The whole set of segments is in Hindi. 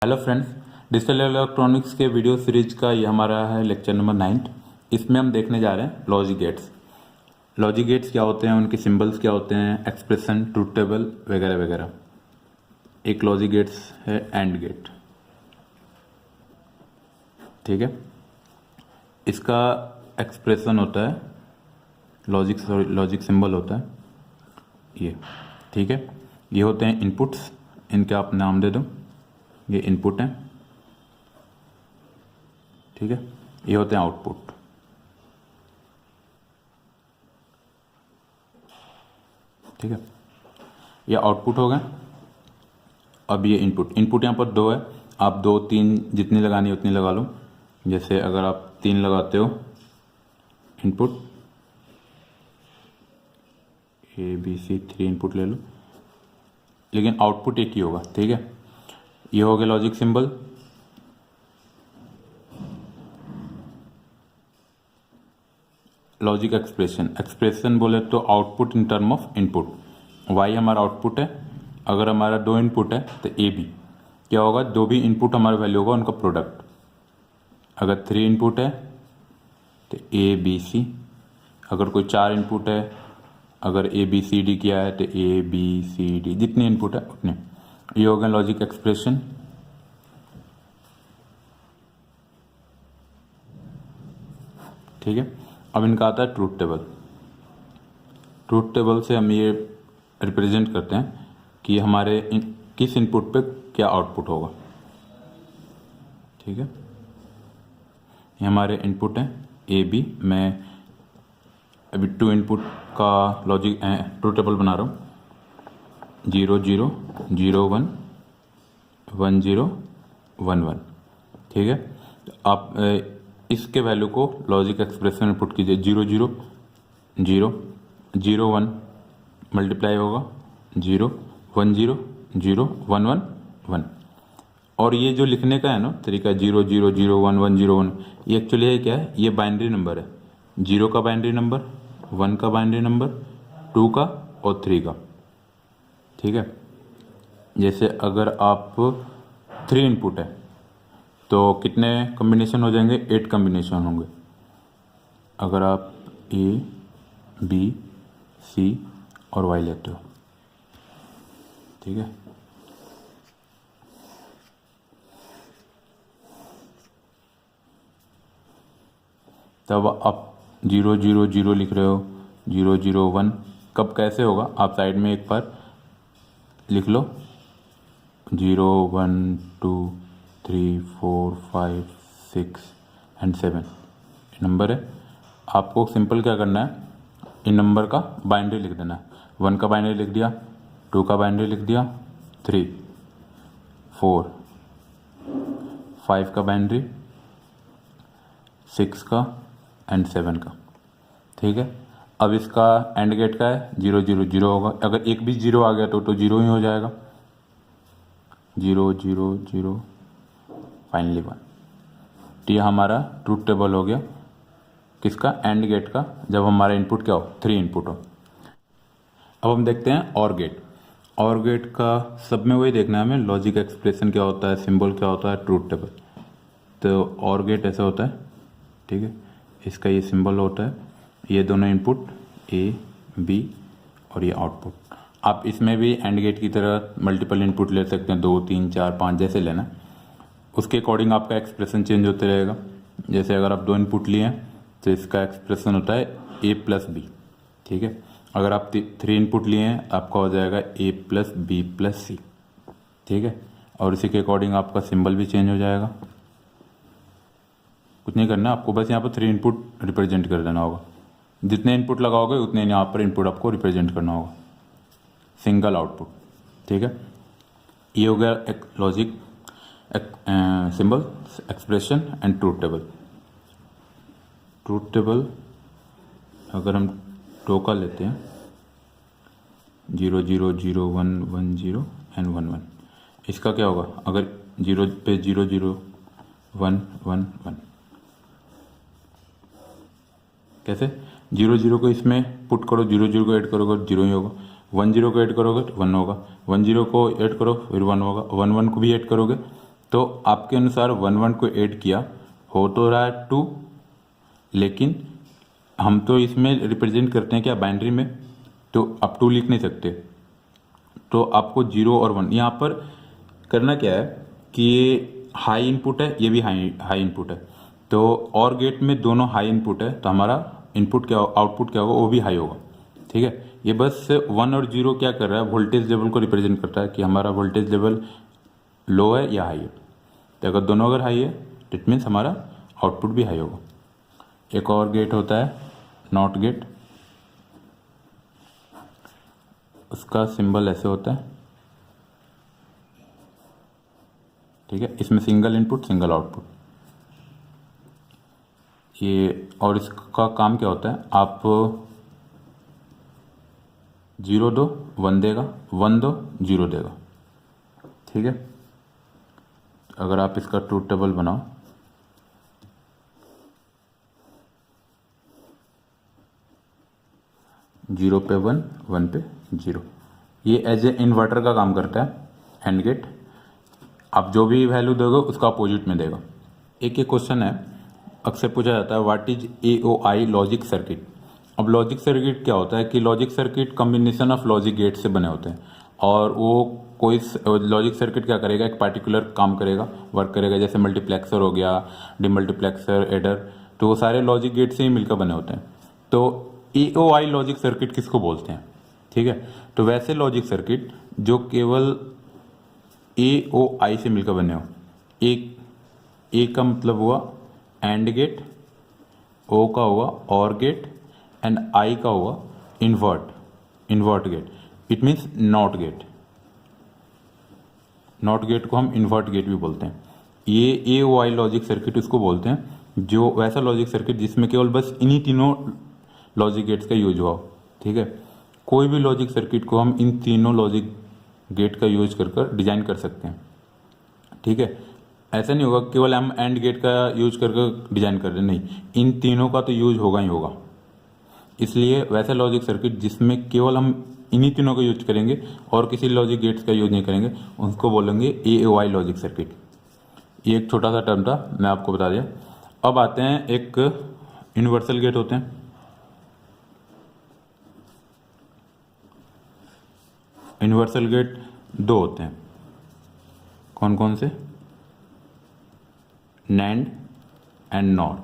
हेलो फ्रेंड्स, डिजिटल इलेक्ट्रॉनिक्स के वीडियो सीरीज का ये हमारा है लेक्चर नंबर 9। इसमें हम देखने जा रहे हैं लॉजिक गेट्स। लॉजिक गेट्स क्या होते हैं, उनके सिंबल्स क्या होते हैं, एक्सप्रेशन, ट्रूथ टेबल वगैरह वगैरह। एक लॉजिक गेट्स है एंड गेट, ठीक है। इसका एक्सप्रेशन होता है लॉजिक सिंबल होता है ये, ठीक है। ये होते हैं इनपुट्स, इनके आप नाम दे दो, ये इनपुट है, ठीक है। ये होते हैं आउटपुट, ठीक है। ये आउटपुट हो गए। अब ये इनपुट यहाँ पर दो है, आप 2 3 जितनी लगानी है उतनी लगा लो। जैसे अगर आप 3 लगाते हो इनपुट ABC 3 इनपुट ले लो, लेकिन आउटपुट एक ही होगा, ठीक है। ये हो गया लॉजिक सिंबल। लॉजिक एक्सप्रेशन बोले तो output in term of input. Y हमारा आउटपुट है। अगर हमारा 2 इनपुट है तो ए बी क्या होगा, 2 भी इनपुट हमारा वैल्यू होगा उनका प्रोडक्ट। अगर 3 इनपुट है तो ए बी सी। अगर कोई 4 इनपुट है, अगर ए बी सी डी किया है तो ए बी सी डी, जितने इनपुट है उतने। ये हो गया लॉजिक एक्सप्रेशन। ठीक है। अब इनका आता है ट्रूथ टेबल। ट्रूथ टेबल से हम ये रिप्रेजेंट करते हैं कि हमारे किस इनपुट पे क्या आउटपुट होगा, ठीक है। ये हमारे इनपुट हैं ए बी। मैं अभी 2 इनपुट का लॉजिक ट्रूथ टेबल बना रहा हूँ। 0 0 0 1 1 0 1 1, ठीक है। तो आप इसके वैल्यू को लॉजिक एक्सप्रेशन में पुट कीजिए। 0 0 0 0 1 मल्टीप्लाई होगा 0 1 0 0 1 1 1। और ये जो लिखने का है ना तरीका 0 0 0 1 1 0 1, ये एक्चुअली है क्या है, ये बाइनरी नंबर है। 0 का बाइनरी नंबर, 1 का बाइनरी नंबर, 2 का और 3 का, ठीक है। जैसे अगर आप 3 इनपुट है तो कितने कॉम्बिनेशन हो जाएंगे, 8 कॉम्बिनेशन होंगे। अगर आप ए बी सी और वाई लेते हो, ठीक है। तब आप 0 0 0 लिख रहे हो, 0 0 1 कब कैसे होगा, आप साइड में एक बार लिख लो। 0 1 2 3 4 5 6 एंड 7 नंबर है। आपको सिंपल क्या करना है, इन नंबर का बाइनरी लिख देना है। 1 का बाइनरी लिख दिया, 2 का बाइनरी लिख दिया, 3 4 5 का बाइनरी, 6 का एंड 7 का, ठीक है। अब इसका एंड गेट का है 0 0 0 होगा। अगर एक भी 0 आ गया तो 0 ही हो जाएगा। 0 0 0 फाइनली 1। तो ये हमारा ट्रूथ टेबल हो गया किसका, एंड गेट का, जब हमारा इनपुट क्या हो, 3 इनपुट हो। अब हम देखते हैं और गेट। और गेट का सब में वही देखना है हमें, लॉजिक एक्सप्रेशन क्या होता है, सिंबल क्या होता है, ट्रूथ टेबल। तो और गेट ऐसा होता है, ठीक है। इसका ये सिंबल होता है, ये दोनों इनपुट ए बी और ये आउटपुट। आप इसमें भी एंड गेट की तरह मल्टीपल इनपुट ले सकते हैं, 2 3 4 5 जैसे लेना। उसके अकॉर्डिंग आपका एक्सप्रेशन चेंज होते रहेगा। जैसे अगर आप 2 इनपुट लिए हैं तो इसका एक्सप्रेशन होता है ए प्लस बी, ठीक है। अगर आप 3 इनपुट लिए हैं आपका हो जाएगा ए प्लस बी प्लस सी, ठीक है। और इसी के अकॉर्डिंग आपका सिंबल भी चेंज हो जाएगा। कुछ नहीं करना आपको, बस यहाँ पर 3 इनपुट रिप्रेजेंट कर देना होगा। जितने इनपुट लगाओगे उतने यहाँ पर इनपुट आपको रिप्रेजेंट करना होगा, सिंगल आउटपुट, ठीक है। ये हो गया एक logic symbol, expression and truth table. Truth table अगर हम 2 का लेते हैं, 0 0 0 1 1 0 एंड 1 1, इसका क्या होगा, अगर 0 पे 0 0 1 1 1, कैसे 0 0 को इसमें पुट करो, 0 0 को ऐड करोगे 0 ही होगा। 1 0 को ऐड करोगे तो 1 होगा, 1 0 को ऐड करो फिर 1 होगा, 1 1 को भी ऐड करोगे तो आपके अनुसार 1 1 को ऐड किया हो तो रहा है 2, लेकिन हम तो इसमें रिप्रेजेंट करते हैं क्या बाइनरी में, तो आप 2 लिख नहीं सकते। तो आपको 0 और 1 यहाँ पर करना क्या है कि ये हाई इनपुट है, ये भी हाई इनपुट है, तो और गेट में दोनों हाई इनपुट है, तो हमारा इनपुट क्या आउटपुट क्या होगा, वो भी हाई होगा। ठीक है, ये बस 1 और 0 क्या कर रहा है, वोल्टेज लेवल को रिप्रेजेंट करता है कि हमारा वोल्टेज लेवल लो है या हाई है। तो अगर दोनों अगर हाई है तो इट मीन्स हमारा आउटपुट भी हाई होगा। एक और गेट होता है नॉट गेट, उसका सिंबल ऐसे होता है। ठीक है, इसमें सिंगल इनपुट सिंगल आउटपुट ये, और इसका काम क्या होता है, आप 0 दो 1 देगा, 1 दो 0 देगा। ठीक है, अगर आप इसका ट्रूथ टेबल बनाओ, जीरो पे 1 1 पे 0, ये एज ए इन्वर्टर का काम करता है एंड गेट। आप जो भी वैल्यू दोगे उसका अपोजिट में देगा। एक ये क्वेश्चन है अक्सर पूछा जाता है, what is AOI logic circuit. अब लॉजिक सर्किट क्या होता है कि logic circuit combination of logic gate से बने होते हैं, और वो कोई लॉजिक सर्किट क्या करेगा, एक पार्टिकुलर काम करेगा, वर्क करेगा, जैसे मल्टीप्लेक्सर हो गया, डिमल्टीप्लेक्सर, एडर, तो वो सारे लॉजिक गेट से ही मिलकर बने होते हैं। तो AOI लॉजिक सर्किट किसको बोलते हैं। ठीक है, तो वैसे लॉजिक सर्किट जो केवल AOI से मिलकर बने हो, एक ए का मतलब हुआ एंड गेट, ओ का हुआ और गेट, एंड आई का हुआ invert gate, it means not gate. Not gate को हम इन्वर्ट गेट भी बोलते हैं। ये AOI लॉजिक सर्किट इसको बोलते हैं, जो वैसा लॉजिक सर्किट जिसमें केवल बस इन्हीं तीनों लॉजिक गेट्स का यूज हुआ हो। ठीक है, कोई भी लॉजिक सर्किट को हम इन तीनों लॉजिक गेट का यूज कर डिजाइन कर सकते हैं। ठीक है, ऐसा नहीं होगा केवल हम एंड गेट का यूज करके डिजाइन कर रहे हैं, नहीं, इन तीनों का तो यूज होगा ही होगा। इसलिए वैसा लॉजिक सर्किट जिसमें केवल हम इन्हीं तीनों का यूज करेंगे और किसी लॉजिक गेट्स का यूज नहीं करेंगे, उसको बोलेंगे AOI लॉजिक सर्किट। ये एक छोटा सा टर्म था, मैं आपको बता दिया। अब आते हैं एक यूनिवर्सल गेट होते हैं। यूनिवर्सल गेट 2 होते हैं, कौन कौन से, NAND एंड NOR।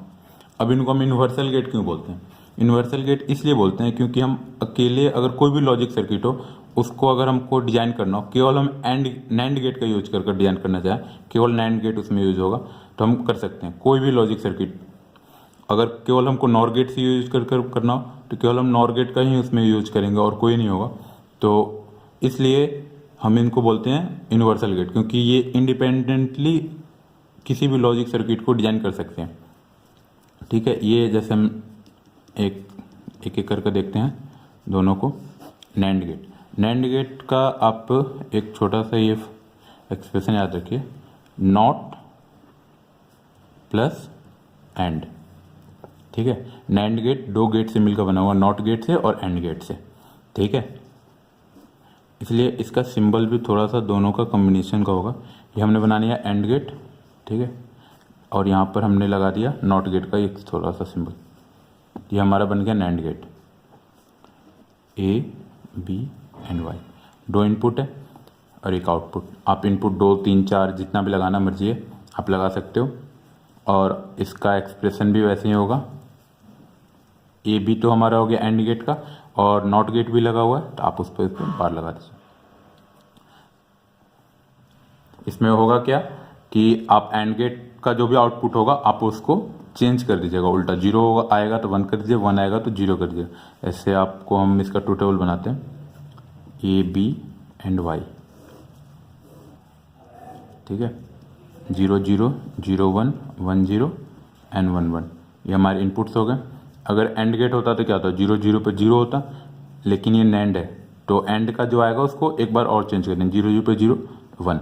अब इनको हम यूनिवर्सल गेट क्यों बोलते हैं, यूनिवर्सल गेट इसलिए बोलते हैं क्योंकि हम अकेले अगर कोई भी लॉजिक सर्किट हो उसको अगर हमको डिजाइन करना हो, केवल हम NAND गेट का यूज कर डिजाइन करना चाहें, केवल NAND गेट उसमें यूज होगा तो हम कर सकते हैं। कोई भी लॉजिक सर्किट अगर केवल हमको NOR गेट से यूज कर करना हो तो केवल हम NOR गेट का ही उसमें यूज करेंगे और कोई नहीं होगा। तो इसलिए हम इनको बोलते हैं यूनिवर्सल गेट, क्योंकि ये इंडिपेंडेंटली किसी भी लॉजिक सर्किट को डिजाइन कर सकते हैं। ठीक है, ये जैसे हम एक एक करके देखते हैं दोनों को। NAND गेट का आप एक छोटा सा ये एक्सप्रेशन याद रखिए, नॉट प्लस एंड। ठीक है, NAND गेट 2 गेट से मिलकर बना हुआ, नॉट गेट से और एंड गेट से। ठीक है, इसलिए इसका सिंबल भी थोड़ा सा दोनों का कॉम्बिनेशन का होगा। ये हमने बना लिया एंड गेट, ठीक है, और यहाँ पर हमने लगा दिया नॉट गेट का एक थोड़ा सा सिंबल। ये हमारा बन गया NAND gate. A, B and Y 2 input है और एक आउटपुट। आप इनपुट 2 3 4 जितना भी लगाना मर्जी है आप लगा सकते हो, और इसका एक्सप्रेशन भी वैसे ही होगा। A भी तो हमारा हो गया एंड गेट का, और नॉट गेट भी लगा हुआ है तो आप उस पर बार लगा दीजिए। इसमें होगा क्या कि आप एंड गेट का जो भी आउटपुट होगा आप उसको चेंज कर दीजिएगा, उल्टा 0 आएगा तो 1 कर दीजिए, 1 आएगा तो 0 कर दीजिए। ऐसे आपको हम इसका ट्रूथ टेबल बनाते हैं, A, B एंड Y। ठीक है, 0 0 0 1 1 0 एंड 1 1, ये हमारे इनपुट्स हो गए। अगर एंड गेट होता तो क्या होता, 0 0 पे 0 होता, लेकिन ये NAND है तो एंड का जो आएगा उसको एक बार और चेंज कर दें, 0 0 पे 0 1,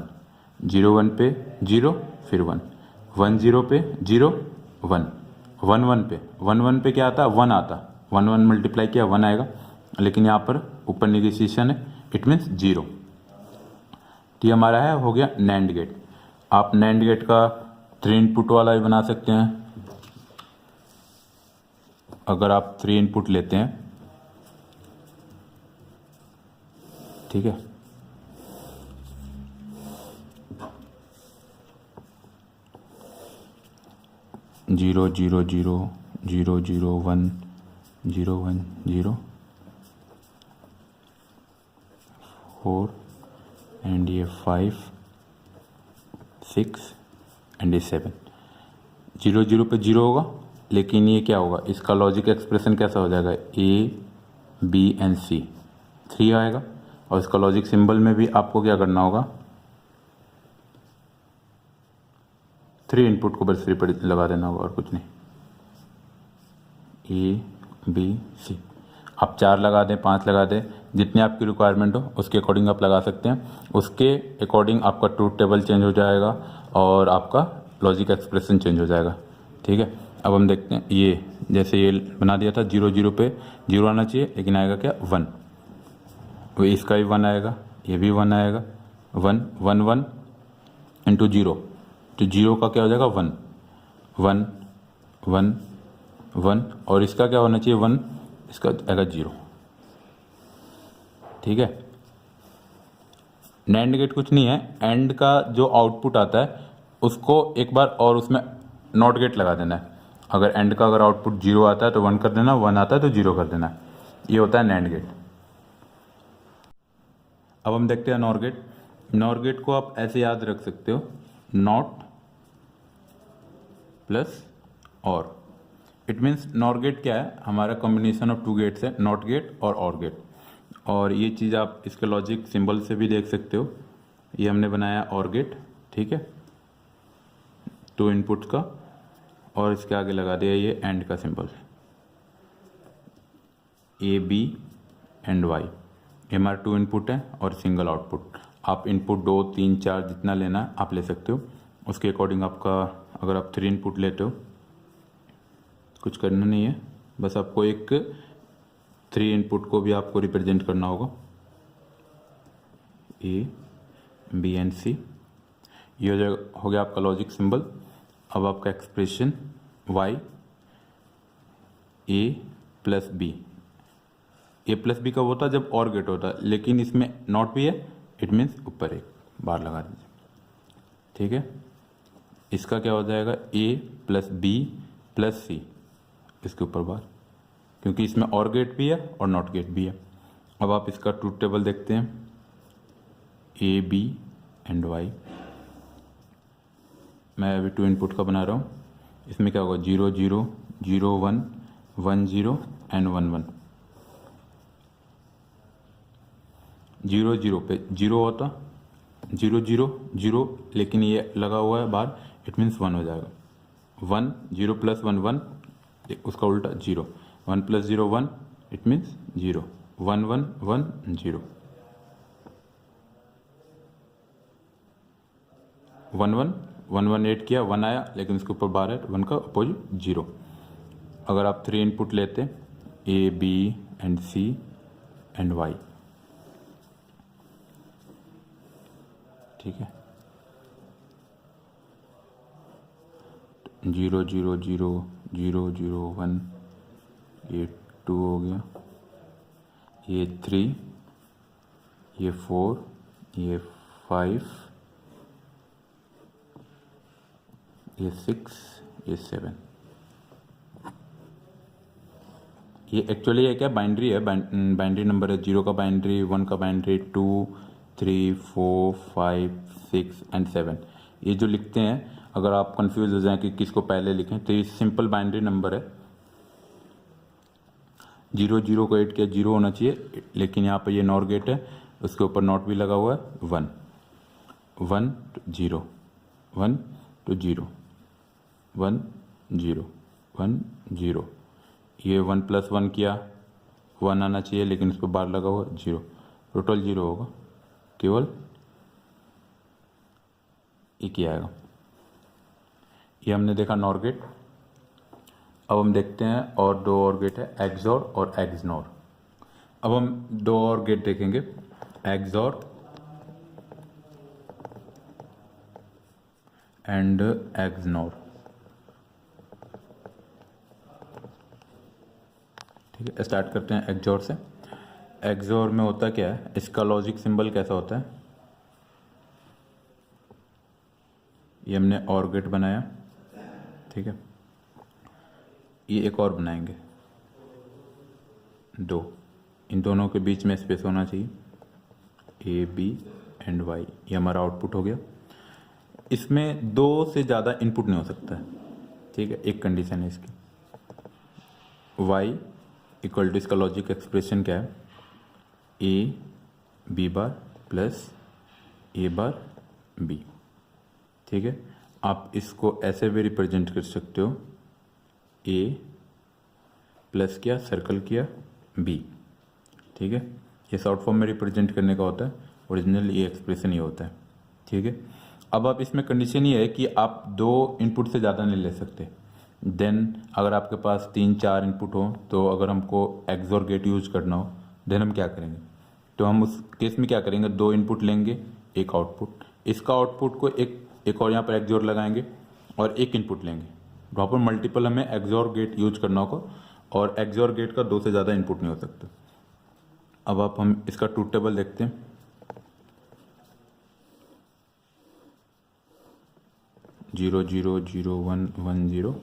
0 1 पे 0 फिर 1, 1 0 पे 0 1, 1 1 पे 1 1 पे क्या आता, 1 आता, 1 1 मल्टीप्लाई किया 1 आएगा, लेकिन यहाँ पर ऊपर निगेशिएशन है, इट मीन्स 0। तो ये हमारा है हो गया NAND गेट। आप नैंड गेट का 3 इनपुट वाला भी बना सकते हैं। अगर आप 3 इनपुट लेते हैं, ठीक है, zero zero zero zero zero one zero one zero 4 and ये 5 6 एंड ये 7। 0 0 पे 0 होगा, लेकिन ये क्या होगा, इसका लॉजिक एक्सप्रेशन कैसा हो जाएगा, ए बी एंड सी 3 आएगा। और इसका लॉजिक सिंबल में भी आपको क्या करना होगा, 3 इनपुट को बस रिपीट लगा देना होगा और कुछ नहीं, ए बी सी। आप 4 लगा दें, 5 लगा दें, जितनी आपकी रिक्वायरमेंट हो उसके अकॉर्डिंग आप लगा सकते हैं। उसके अकॉर्डिंग आपका ट्रूथ टेबल चेंज हो जाएगा और आपका लॉजिक एक्सप्रेशन चेंज हो जाएगा। ठीक है, अब हम देखते हैं, ये जैसे ये बना दिया था 0 0 पे 0 आना चाहिए, लेकिन आएगा क्या 1, वो इसका भी 1 आएगा, ये भी 1 आएगा, 1 1 1 इंटू 0, तो 0 का क्या हो जाएगा 1 1 1 1, और इसका क्या होना चाहिए 1, इसका आएगा 0। ठीक है, नैंड गेट कुछ नहीं है, एंड का जो आउटपुट आता है उसको एक बार और उसमें नॉट गेट लगा देना है। अगर एंड का अगर आउटपुट 0 आता है तो 1 कर देना, 1 आता है तो 0 कर देना। ये होता है नैंड गेट। अब हम देखते हैं नॉर गेट। नॉर गेट को आप ऐसे याद रख सकते हो, नॉट प्लस और। इट मीन्स नॉर गेट क्या है, हमारा कॉम्बिनेशन ऑफ 2 गेट्स है, नॉट गेट और गेट। और ये चीज़ आप इसके लॉजिक सिंबल से भी देख सकते हो, ये हमने बनाया और गेट, ठीक है, 2 इनपुट का, और इसके आगे लगा दिया ये एंड का symbol, A B and Y. ये हमारा 2 इनपुट है और सिंगल आउटपुट। आप इनपुट 2 3 4 जितना लेना है आप ले सकते हो, उसके अकॉर्डिंग आपका, अगर आप 3 इनपुट लेते हो कुछ करना नहीं है, बस आपको एक 3 इनपुट को भी आपको रिप्रेजेंट करना होगा, ए बी एंड सी। ये हो गया आपका लॉजिक सिंबल। अब आपका एक्सप्रेशन वाई ए प्लस बी, ए प्लस बी कब होता है, जब और गेट होता है, लेकिन इसमें नॉट भी है, इट मीन्स ऊपर एक बार लगा दीजिए। ठीक है, इसका क्या हो जाएगा, ए प्लस बी प्लस सी, इसके ऊपर बार, क्योंकि इसमें और गेट भी है और नॉट गेट भी है। अब आप इसका ट्रूथ टेबल देखते हैं, ए बी एंड वाई। मैं अभी 2 इनपुट का बना रहा हूँ, इसमें क्या होगा 0 0 0 1 1 0 एंड 1 1। 0 0 पे 0 होता, 0 0 0, लेकिन ये लगा हुआ है बाहर, इट मीन्स 1 हो जाएगा। 1 0 प्लस 1 1, उसका उल्टा 0, 1 प्लस 0 1, इट मीन्स 0, 1 1 1 0, 1 1 1 1 8 किया, 1 आया, लेकिन उसके ऊपर बार है, 1 का अपोजिट 0। अगर आप 3 इनपुट लेते, A B and C and Y, ठीक है, 0 0 0 0 0 1, ये 2 हो गया, ये 3, ये 4, ये 5, ये 6, ये 7। ये एक्चुअली ये क्या बाइनरी है, बाइनरी नंबर है, 0 का बाइनरी, 1 का बाइनरी, 2 3 4 5 6 एंड 7। ये जो लिखते हैं, अगर आप कंफ्यूज हो जाएं कि किसको पहले लिखें, तो ये सिंपल बाइनरी नंबर है। 0 0 को 8 किया, 0 होना चाहिए, लेकिन यहाँ पे ये नॉर गेट है, उसके ऊपर नॉट भी लगा हुआ है, 1 1 0 1 तो 0 1 0 1 0, ये 1 प्लस 1 किया, 1 आना चाहिए, लेकिन इस पर बार लगा हुआ 0, टोटल 0 होगा, केवल एक ही आएगा। ये हमने देखा नॉर गेट। अब हम देखते हैं और 2 और गेट है, एक्सॉर और एक्सनॉर। अब हम 2 और गेट देखेंगे, एक्सॉर एंड एक्सनोर। ठीक है, स्टार्ट करते हैं एक्सोर से। एक्सोर में होता क्या है, इसका लॉजिक सिंबल कैसा होता है, ये हमने और गेट बनाया, ठीक है, ये एक और बनाएंगे, दो, इन दोनों के बीच में स्पेस होना चाहिए, ए बी एंड वाई, ये हमारा आउटपुट हो गया। इसमें दो से ज़्यादा इनपुट नहीं हो सकता है, ठीक है, एक कंडीशन है इसकी, y इक्वल टू, इसका लॉजिक एक्सप्रेशन क्या है, A B bar plus A bar B. ठीक है, आप इसको ऐसे भी रिप्रेजेंट कर सकते हो, ए प्लस किया, सर्कल किया, बी। ठीक है, ये शॉर्ट फॉर्म में रिप्रेजेंट करने का होता है, ओरिजिनल ये एक्सप्रेशन ये होता है। ठीक है, अब आप इसमें कंडीशन ये है कि आप दो इनपुट से ज़्यादा नहीं ले सकते। देन अगर आपके पास 3-4 इनपुट हो, तो अगर हमको एक्सोर गेट यूज करना हो, देन हम क्या करेंगे, तो हम उस केस में क्या करेंगे, दो इनपुट लेंगे, एक आउटपुट, इसका आउटपुट को एक और यहाँ पर एक्सोर लगाएंगे और एक इनपुट लेंगे, वहाँ पर मल्टीपल हमें एक्सोर गेट यूज करना होगा, और एक्सोर गेट का दो से ज़्यादा इनपुट नहीं हो सकता। अब आप हम इसका ट्रूथ टेबल देखते हैं। 0 0 0 1 1 0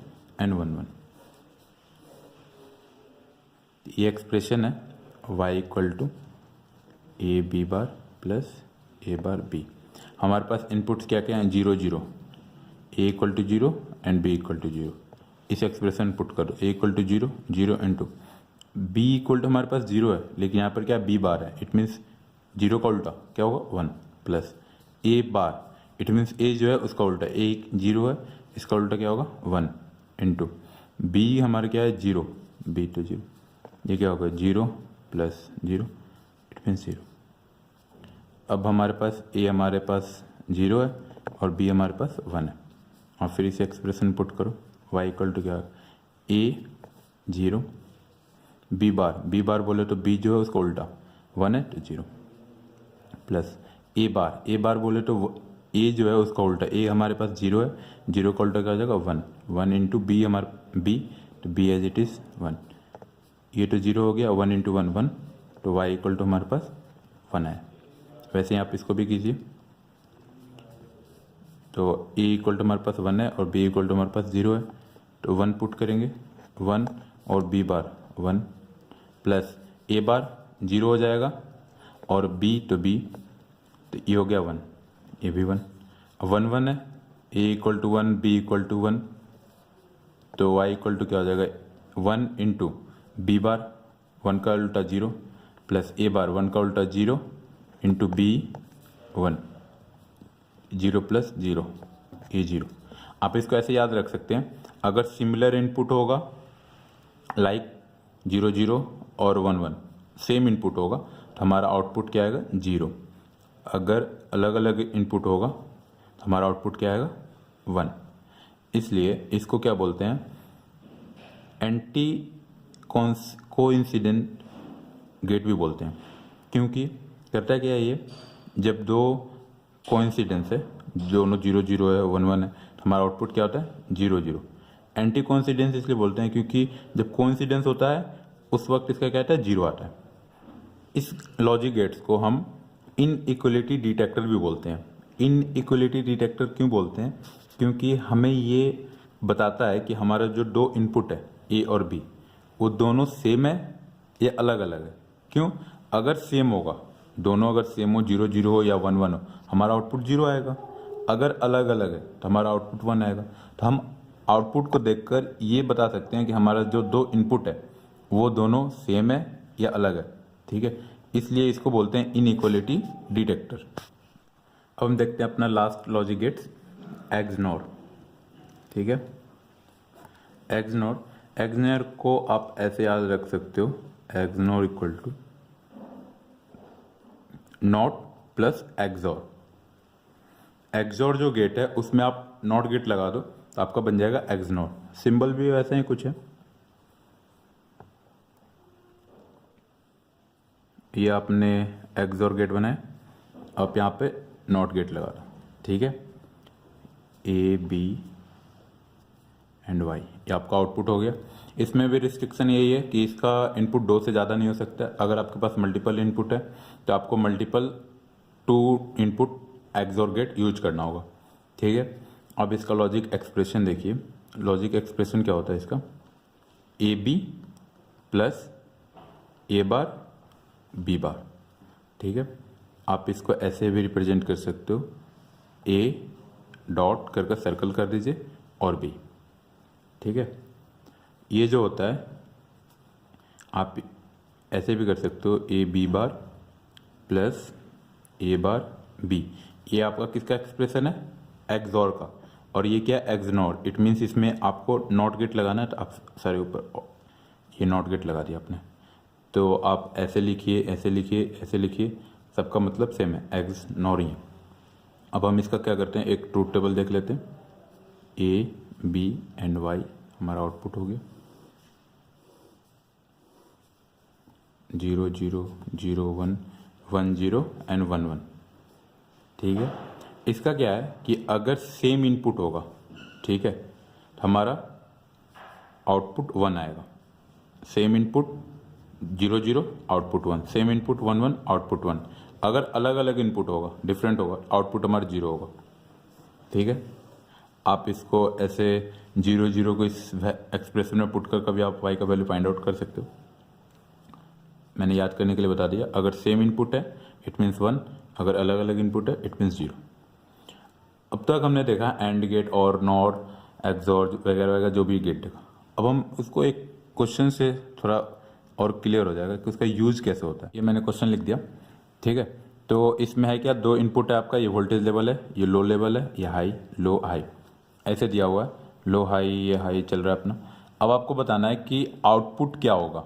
एंड 1 1, ये एक्सप्रेशन है y equal to A B bar plus A bar B. हमारे पास इनपुट्स क्या क्या हैं, 0 0, A equal to 0 and B equal to 0। इस एक्सप्रेशन पुट करो, A equal to 0 0 into B equal to, हमारे पास 0 है लेकिन यहाँ पर क्या बी बार है, इट मीन्स 0 का उल्टा क्या होगा 1, plus A bar, it means A जो है उसका उल्टा, ए 0 है, इसका उल्टा क्या होगा 1, इंटू बी हमारे क्या है 0, बी टू 0, ये क्या होगा 0 प्लस 0, इट मीन्स 0। अब हमारे पास ए हमारे पास 0 है और बी हमारे पास 1 है, और फिर इसे एक्सप्रेशन पुट करो, y इक्वल टू क्या है, ए 0, बी बार बोले तो बी जो है उसका उल्टा 1 है तो 0, प्लस ए बार बोले तो ए जो है उसका उल्टा, ए हमारे पास 0 है, 0 का उल्टा क्या हो जाएगा 1, 1 इंटू बी हमारा बी, तो बी एज इट इज़ 1, ये तो 0 हो गया, 1 इंटू 1 1, तो y इक्वल टू हमारे पास 1 है। वैसे ही आप इसको भी कीजिए, तो a इक्वल टू हमारे पास 1 है और b इक्वल टू हमारे पास 0 है, तो 1 पुट करेंगे, 1 और b बार 1, प्लस a बार 0 हो जाएगा और b तो b, तो ये हो गया 1, ये भी 1, 1 1 है, a equal to 1, b equal to 1, तो y इक्वल टू क्या हो जाएगा 1 इंटू बी बार 1 का उल्टा 0, प्लस a बार 1 का उल्टा 0 इंटू बी 1, 0 प्लस 0, ये 0। आप इसको ऐसे याद रख सकते हैं, अगर सिमिलर इनपुट होगा लाइक 0 0 और 1 1, सेम इनपुट होगा तो हमारा आउटपुट क्या आएगा 0। अगर अलग अलग इनपुट होगा तो हमारा आउटपुट क्या आएगा 1। इसलिए इसको क्या बोलते हैं, एंटी कोइंसिडेंट गेट भी बोलते हैं, क्योंकि करता क्या है ये, जब दो कोइंसिडेंस है, दोनों 0 0 है 1 1 है, तो हमारा आउटपुट क्या होता है 0 0। एंटी कोइंसिडेंस इसलिए बोलते हैं क्योंकि जब कोइंसिडेंस होता है उस वक्त इसका क्या आता है 0 आता है। इस लॉजिक गेट्स को हम इनइक्वलिटी डिटेक्टर भी बोलते हैं। इनइक्वलिटी डिटेक्टर क्यों बोलते हैं, क्योंकि हमें ये बताता है कि हमारा जो दो इनपुट है ए और बी, वो दोनों सेम है या अलग अलग है। क्यों, अगर सेम होगा, दोनों अगर सेम हो, 0 0 हो या 1 1 हो, हमारा आउटपुट 0 आएगा। अगर अलग अलग है तो हमारा आउटपुट 1 आएगा। तो हम आउटपुट को देखकर ये बता सकते हैं कि हमारा जो दो इनपुट है वो दोनों सेम है या अलग है। ठीक है, इसलिए इसको बोलते हैं इनइक्वलिटी डिटेक्टर। अब हम देखते हैं अपना लास्ट लॉजिक गेट्स, एक्सनोर। ठीक है, एक्सनोर को आप ऐसे याद रख सकते हो, XNOR equal to not plus XOR. XOR जो गेट है उसमें आप नॉट गेट लगा दो तो आपका बन जाएगा एक्सनोर। सिंबल भी वैसे ही कुछ है, ये आपने एक्सोर गेट बनाए, आप यहाँ पे नॉट गेट लगा दो। ठीक है, ए बी एंड वाई, ये आपका आउटपुट हो गया। इसमें भी रिस्ट्रिक्शन यही है कि इसका इनपुट 2 से ज़्यादा नहीं हो सकता। अगर आपके पास मल्टीपल इनपुट है तो आपको multiple 2 input XOR gate use करना होगा, ठीक है। अब इसका लॉजिक एक्सप्रेशन देखिए, लॉजिक एक्सप्रेशन क्या होता है इसका, A B plus A bar B bar, ठीक है। आप इसको ऐसे भी रिप्रेजेंट कर सकते हो, ए डॉट करके सर्कल कर दीजिए और बी, ठीक है। ये जो होता है आप ऐसे भी कर सकते हो, A B bar plus A bar B, ये आपका किसका एक्सप्रेशन है, एक्सॉर का। और ये क्या, एक्सनॉर, इट मीन्स इसमें आपको नॉट गेट लगाना है, तो आप सारे ऊपर ये नॉट गेट लगा दिया आपने, तो आप ऐसे लिखिए, ऐसे लिखिए, ऐसे लिखिए, सबका मतलब सेम है, एक्सनॉर ही है। अब हम इसका क्या करते हैं, एक ट्रूथ टेबल देख लेते हैं। ए बी एंड वाई हमारा आउटपुट हो गया, 0 0 0 1 1 0 एंड 1 1, ठीक है। इसका क्या है कि अगर सेम इनपुट होगा, ठीक है, तो हमारा आउटपुट 1 आएगा। Same input 0 0 output 1, same input 1 1 output 1। अगर अलग अलग इनपुट होगा, डिफरेंट होगा, आउटपुट हमारा 0 होगा, ठीक है। आप इसको ऐसे 0 0 को इस एक्सप्रेशन में पुट कर कभी आप y का वैल्यू फाइंड आउट कर सकते हो। मैंने याद करने के लिए बता दिया, अगर सेम इनपुट है इट मीन्स 1, अगर अलग अलग इनपुट है इट मीन्स 0। अब तक हमने देखा एंड गेट और नॉर एक्सॉर वगैरह वगैरह जो भी गेट देखा। अब हम उसको एक क्वेश्चन से थोड़ा और क्लियर हो जाएगा कि उसका यूज कैसे होता है। ये मैंने क्वेश्चन लिख दिया, ठीक है। तो इसमें है क्या, 2 इनपुट है आपका, ये वोल्टेज लेवल है, ये लो लेवल है, ये हाई लो हाई, ऐसे दिया हुआ है, लो हाई, ये हाई चल रहा है अपना। अब आपको बताना है कि आउटपुट क्या होगा,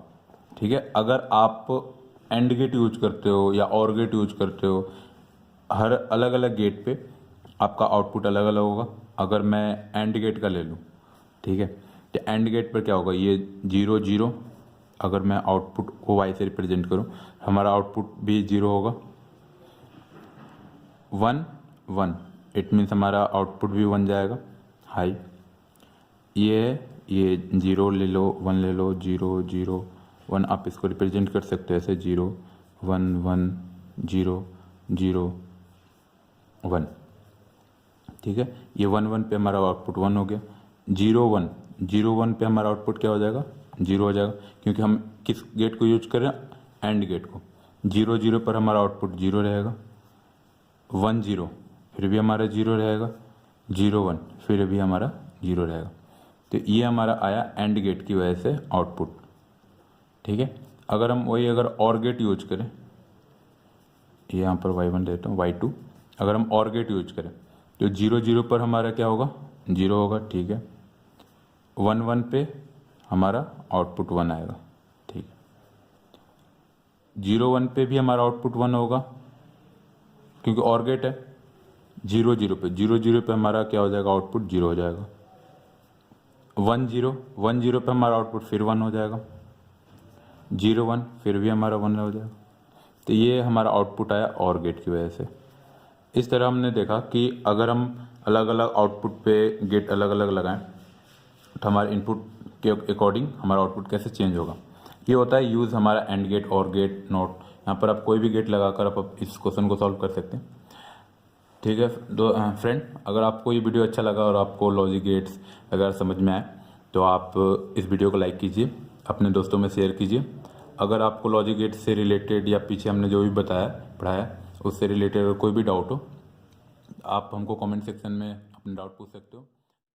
ठीक है। अगर आप एंड गेट यूज करते हो या और गेट यूज करते हो, हर अलग अलग गेट पे आपका आउटपुट अलग अलग होगा। अगर मैं एंड गेट का ले लूँ, ठीक है, तो एंड गेट पर क्या होगा, ये 0 0, अगर मैं आउटपुट को वाई से रिप्रेजेंट करूँ, हमारा आउटपुट भी 0 होगा। 1 1, इट मीन्स हमारा आउटपुट भी 1 जाएगा, हाई। ये 0 ले लो, 1 ले लो, 0 0 1, आप इसको रिप्रेजेंट कर सकते हो ऐसे 0 1 1 0 0 1, ठीक है। ये 1 1 पे हमारा आउटपुट 1 हो गया। 0 1 पे हमारा आउटपुट क्या हो जाएगा, 0 हो जाएगा, क्योंकि हम किस गेट को यूज कर रहे हैं, एंड गेट को। 0 0 पर हमारा आउटपुट 0 रहेगा। 1 0 फिर भी हमारा 0 रहेगा। 0 1 फिर भी हमारा 0 रहेगा। तो ये हमारा आया एंड गेट की वजह से आउटपुट, ठीक है। अगर हम वही अगर और गेट यूज करें, यहाँ पर y1 देता हूँ, y2, अगर हम और गेट यूज करें तो 0 0 पर हमारा क्या होगा, 0 होगा, ठीक है। 1 1 पे हमारा आउटपुट 1 आएगा, ठीक है। 0 1 पे भी हमारा आउटपुट 1 होगा, क्योंकि और गेट है। 0 0 पे हमारा क्या हो जाएगा, आउटपुट 0 हो जाएगा। 1 0 पे हमारा आउटपुट फिर 1 हो जाएगा। 0 1 फिर भी हमारा 1 हो जाएगा। तो ये हमारा आउटपुट आया और गेट की वजह से। इस तरह हमने देखा कि अगर हम अलग अलग आउटपुट पे गेट अलग अलग लगाएं तो हमारे इनपुट के अकॉर्डिंग हमारा आउटपुट कैसे चेंज होगा। ये होता है यूज़ हमारा एंड गेट और गेट नॉट। यहाँ पर आप कोई भी गेट लगाकर आप इस क्वेश्चन को सॉल्व कर सकते हैं, ठीक है। फ्रेंड, अगर आपको ये वीडियो अच्छा लगा और आपको लॉजिक गेट्स अगर समझ में आए तो आप इस वीडियो को लाइक कीजिए, अपने दोस्तों में शेयर कीजिए। अगर आपको लॉजिक गेट से रिलेटेड या पीछे हमने जो भी बताया पढ़ाया उससे रिलेटेड कोई भी डाउट हो, आप हमको कमेंट सेक्शन में अपने डाउट पूछ सकते हो।